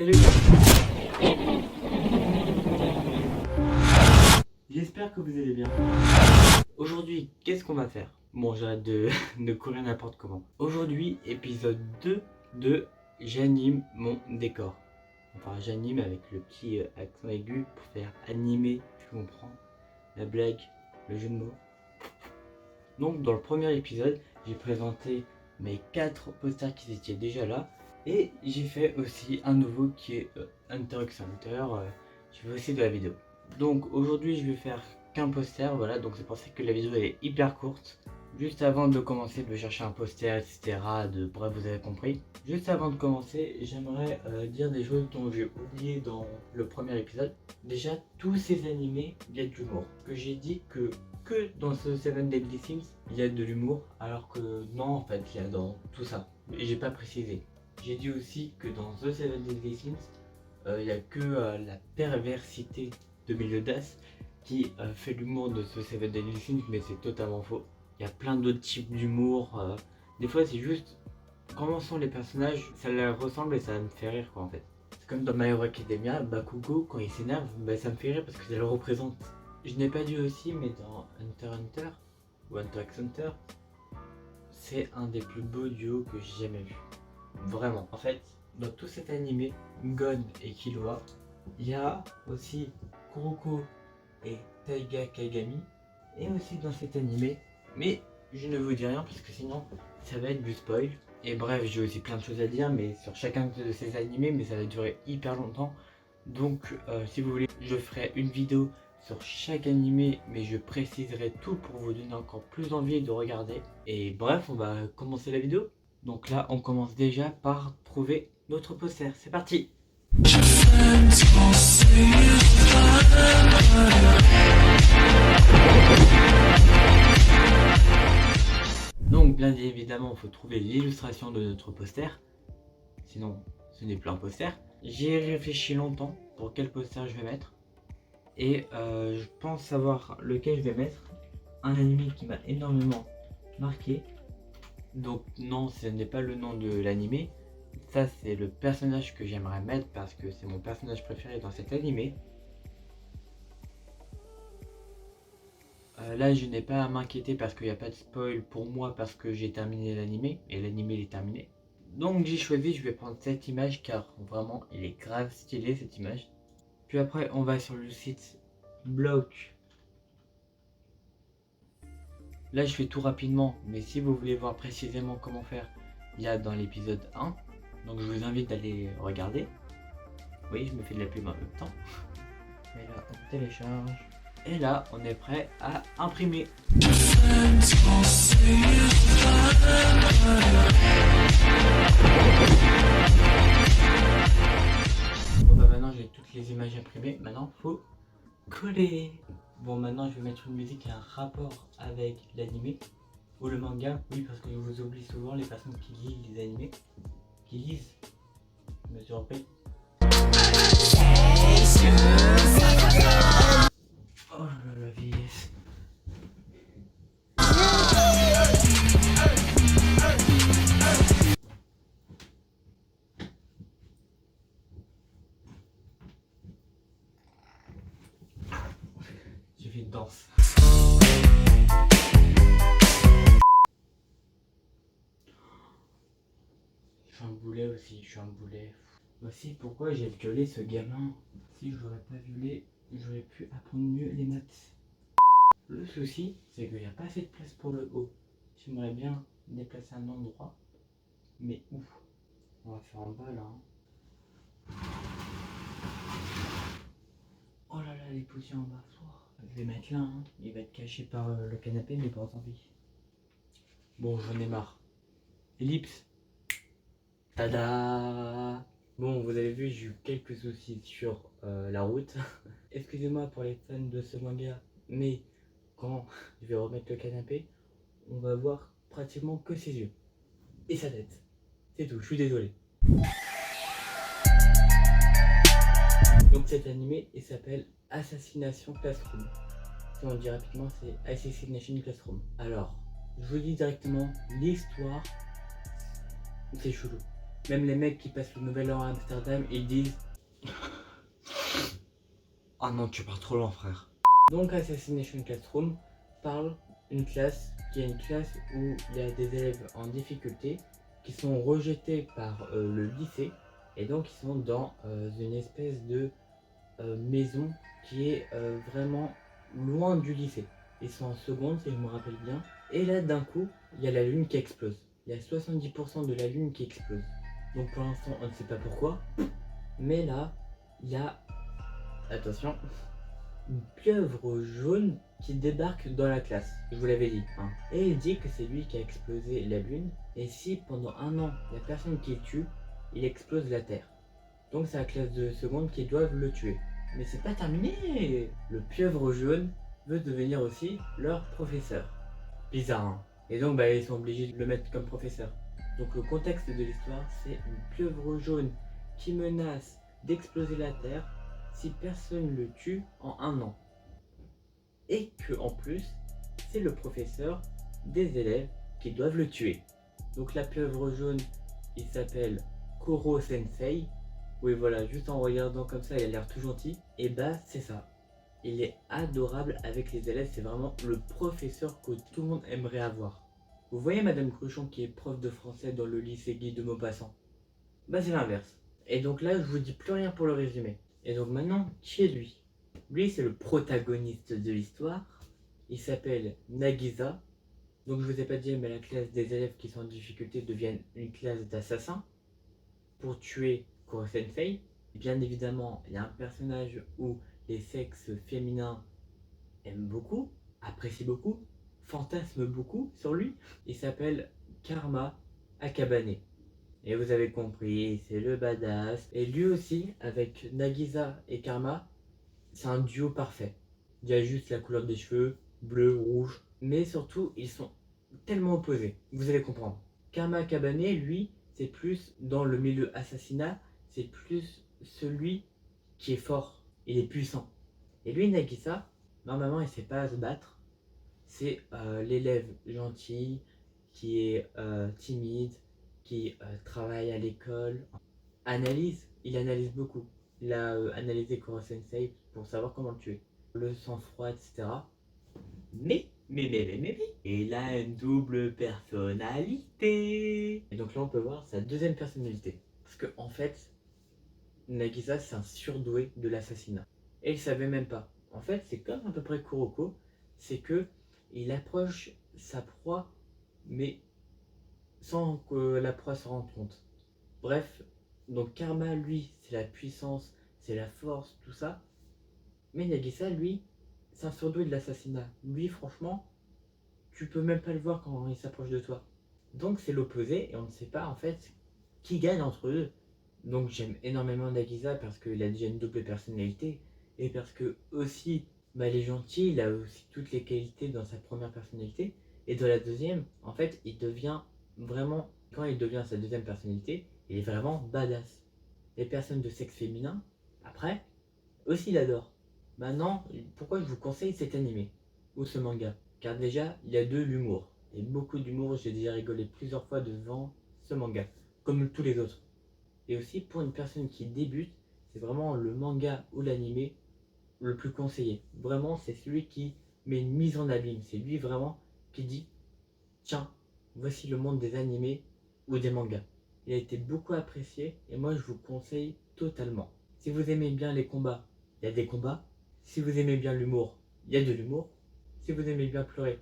Salut. J'espère que vous allez bien. Aujourd'hui, qu'est-ce qu'on va faire? Bon, j'arrête de courir n'importe comment. Aujourd'hui, épisode 2 de J'anime mon décor. Enfin, j'anime avec le petit accent aigu pour faire animer, tu comprends, la blague, le jeu de mots. Donc, dans le premier épisode, j'ai présenté mes 4 posters qui étaient déjà là. Et j'ai fait aussi un nouveau qui est Hunter x Hunter. Je fais aussi de la vidéo. Donc aujourd'hui je vais faire qu'un poster, voilà, donc c'est pour ça que la vidéo est hyper courte. Juste avant de commencer de chercher un poster, etc. Bref, vous avez compris. Juste avant de commencer, j'aimerais dire des choses dont j'ai oublié dans le premier épisode. Déjà, tous ces animés, il y a de l'humour. Que j'ai dit que dans ce Seven Deadly Sins, il y a de l'humour, alors que non, en fait, il y a dans tout ça. Et j'ai pas précisé. J'ai dit aussi que dans The Seven Deadly Sins, il n'y a que la perversité de Meliodas qui fait l'humour de ce Seven Deadly Sins, mais c'est totalement faux. Il y a plein d'autres types d'humour. Des fois, c'est juste comment sont les personnages, ça leur ressemble et ça me fait rire, quoi, en fait. C'est comme dans My Hero Academia, Bakugo, quand il s'énerve, bah, ça me fait rire parce que ça le représente. Je n'ai pas dit aussi, mais dans Hunter x Hunter, ou Hunter x Hunter, c'est un des plus beaux duos que j'ai jamais vu. Vraiment. En fait, dans tout cet animé, Gon et Killua, il y a aussi Kuroko et Taiga Kagami, et aussi dans cet animé, mais je ne vous dis rien parce que sinon ça va être du spoil. Et bref, j'ai aussi plein de choses à dire, mais sur chacun de ces animés, mais ça va durer hyper longtemps. Donc si vous voulez, je ferai une vidéo sur chaque animé, mais je préciserai tout pour vous donner encore plus envie de regarder. Et bref, on va commencer la vidéo. Donc là, on commence déjà par trouver notre poster. C'est parti! Donc bien évidemment, il faut trouver l'illustration de notre poster. Sinon, ce n'est plus un poster. J'ai réfléchi longtemps pour quel poster je vais mettre. Et je pense savoir lequel je vais mettre. Un animé qui m'a énormément marqué. Donc non, ce n'est pas le nom de l'animé. Ça, c'est le personnage que j'aimerais mettre parce que c'est mon personnage préféré dans cet animé. Là, je n'ai pas à m'inquiéter parce qu'il n'y a pas de spoil pour moi parce que j'ai terminé l'animé et l'animé il est terminé. Donc j'ai choisi, je vais prendre cette image car vraiment, il est grave stylé cette image. Puis après, on va sur le site Block. Là, je fais tout rapidement, mais si vous voulez voir précisément comment faire, il y a dans l'épisode 1. Donc je vous invite d'aller regarder. Oui, je me fais de la pub en même temps. Et là, on télécharge. Et là, on est prêt à imprimer. Bon bah maintenant j'ai toutes les images imprimées. Maintenant, faut coller. Bon, maintenant je vais mettre une musique qui a un rapport avec l'animé ou le manga. Oui, parce que je vous oublie souvent les personnes qui lisent les animés. Qui lisent. Je me suis repris. Oh là là, vieillesse. J'ai fait de danse. Je suis un boulet aussi, je suis un boulet. Aussi, pourquoi j'ai violé ce gamin? Si je l'aurais pas violé, j'aurais pu apprendre mieux les maths. Le souci, c'est qu'il n'y a pas assez de place pour le haut. J'aimerais bien déplacer un endroit, mais où? On va faire en bas là. Oh là là, les poussières en bas. Je vais mettre là, hein. Il va être caché par le canapé, mais pas tant pis. Bon, j'en ai marre. Ellipse. Tada! Bon, vous avez vu, j'ai eu quelques soucis sur la route. Excusez-moi pour les fans de ce manga, mais quand je vais remettre le canapé, on va voir pratiquement que ses yeux et sa tête. C'est tout, je suis désolé. Donc cet animé, il s'appelle Assassination Classroom. Si on le dit rapidement, c'est Assassination Classroom. Alors, je vous dis directement, l'histoire, c'est chelou. Même les mecs qui passent le nouvel an à Amsterdam, ils disent ah non, tu pars trop loin, frère. Donc Assassination Classroom parle d'une classe qui est une classe où il y a des élèves en difficulté qui sont rejetés par le lycée et donc ils sont dans une espèce de maison qui est vraiment loin du lycée. Ils sont en seconde si je me rappelle bien. Et là d'un coup, il y a la lune qui explose. Il y a 70% de la lune qui explose. Donc pour l'instant on ne sait pas pourquoi. Mais là, il y a, attention, une pieuvre jaune qui débarque dans la classe. Je vous l'avais dit. Hein. Et il dit que c'est lui qui a explosé la lune. Et si pendant un an, il n'y a personne qui le tue, il explose la Terre. Donc c'est la classe de seconde qui doivent le tuer. Mais c'est pas terminé. Le pieuvre jaune veut devenir aussi leur professeur. Bizarre, hein. Et donc ils sont obligés de le mettre comme professeur. Donc le contexte de l'histoire, c'est une pieuvre jaune qui menace d'exploser la Terre si personne le tue en un an. Et que en plus, c'est le professeur des élèves qui doivent le tuer. Donc la pieuvre jaune, il s'appelle Koro Sensei. Oui voilà, juste en regardant comme ça, il a l'air tout gentil. Et c'est ça. Il est adorable avec les élèves, c'est vraiment le professeur que tout le monde aimerait avoir. Vous voyez Madame Cruchon qui est prof de français dans le lycée Guy de Maupassant? C'est l'inverse. Et donc là, je vous dis plus rien pour le résumé. Et donc maintenant, qui est lui? Lui, c'est le protagoniste de l'histoire. Il s'appelle Nagisa. Donc je vous ai pas dit, mais la classe des élèves qui sont en difficulté deviennent une classe d'assassins pour tuer Koro Sensei. Bien évidemment, il y a un personnage où les sexes féminins aiment beaucoup, apprécient beaucoup, fantasment beaucoup sur lui. Il s'appelle Karma Akabane. Et vous avez compris, c'est le badass. Et lui aussi, avec Nagisa et Karma, c'est un duo parfait. Il y a juste la couleur des cheveux, bleu, rouge. Mais surtout, ils sont tellement opposés. Vous allez comprendre. Karma Akabane, lui, c'est plus dans le milieu assassinat, c'est plus celui qui est fort, il est puissant. Et lui, Nagisa, normalement, il sait pas se battre. C'est l'élève gentil, qui est timide, qui travaille à l'école. Il analyse beaucoup. Il a analysé Koro Sensei pour savoir comment le tuer. Le sang-froid, etc. Mais, il a une double personnalité. Et donc là, on peut voir sa deuxième personnalité. Parce que en fait, Nagisa, c'est un surdoué de l'assassinat. Et il savait même pas. En fait, c'est comme à peu près Kuroko, c'est que il approche sa proie, mais sans que la proie se rende compte. Bref, donc Karma, lui, c'est la puissance, c'est la force, tout ça. Mais Nagisa, lui, c'est un surdoué de l'assassinat. Lui, franchement, tu peux même pas le voir quand il s'approche de toi. Donc c'est l'opposé, et on ne sait pas en fait qui gagne entre eux. Donc j'aime énormément Nagisa parce qu'il a déjà une double personnalité, et parce que aussi, il est gentil, il a aussi toutes les qualités dans sa première personnalité, et dans la deuxième, en fait, il devient vraiment, quand il devient sa deuxième personnalité, il est vraiment badass. Les personnes de sexe féminin, après, aussi l'adorent. Maintenant, pourquoi je vous conseille cet animé, ou ce manga? Car déjà, il y a de l'humour, et beaucoup d'humour, j'ai déjà rigolé plusieurs fois devant ce manga, comme tous les autres. Et aussi, pour une personne qui débute, c'est vraiment le manga ou l'animé le plus conseillé. Vraiment, c'est celui qui met une mise en abîme. C'est lui vraiment qui dit tiens, voici le monde des animés ou des mangas. Il a été beaucoup apprécié et moi je vous conseille totalement. Si vous aimez bien les combats, il y a des combats. Si vous aimez bien l'humour, il y a de l'humour. Si vous aimez bien pleurer,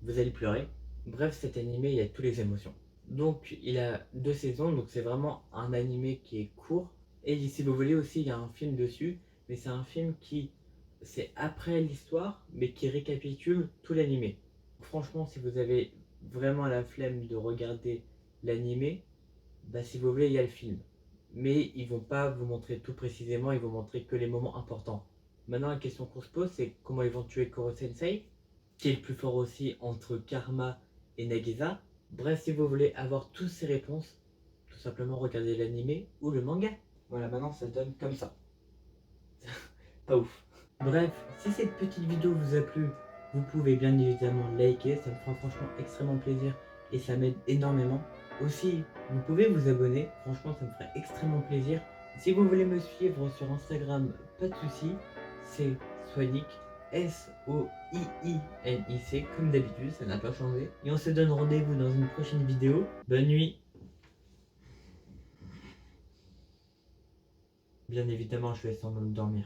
vous allez pleurer. Bref, cet animé, il y a toutes les émotions. Donc il a 2 saisons, donc c'est vraiment un animé qui est court. Et si vous voulez aussi, il y a un film dessus, mais c'est un film qui, c'est après l'histoire, mais qui récapitule tout l'animé. Franchement, si vous avez vraiment la flemme de regarder l'animé, si vous voulez, il y a le film. Mais ils vont pas vous montrer tout précisément, ils vont montrer que les moments importants. Maintenant, la question qu'on se pose, c'est comment ils vont tuer Koro Sensei, qui est le plus fort aussi entre Karma et Nagisa. Bref, si vous voulez avoir toutes ces réponses, tout simplement regardez l'animé ou le manga. Voilà, maintenant ça donne comme ça. Pas ouf. Bref, si cette petite vidéo vous a plu, vous pouvez bien évidemment liker, ça me fera franchement extrêmement plaisir et ça m'aide énormément. Aussi, vous pouvez vous abonner, franchement ça me ferait extrêmement plaisir. Si vous voulez me suivre sur Instagram, pas de soucis, c'est Soinic, Soiinic, comme d'habitude, ça n'a pas changé. Et on se donne rendez-vous dans une prochaine vidéo. Bonne nuit. Bien évidemment, je vais sans dormir.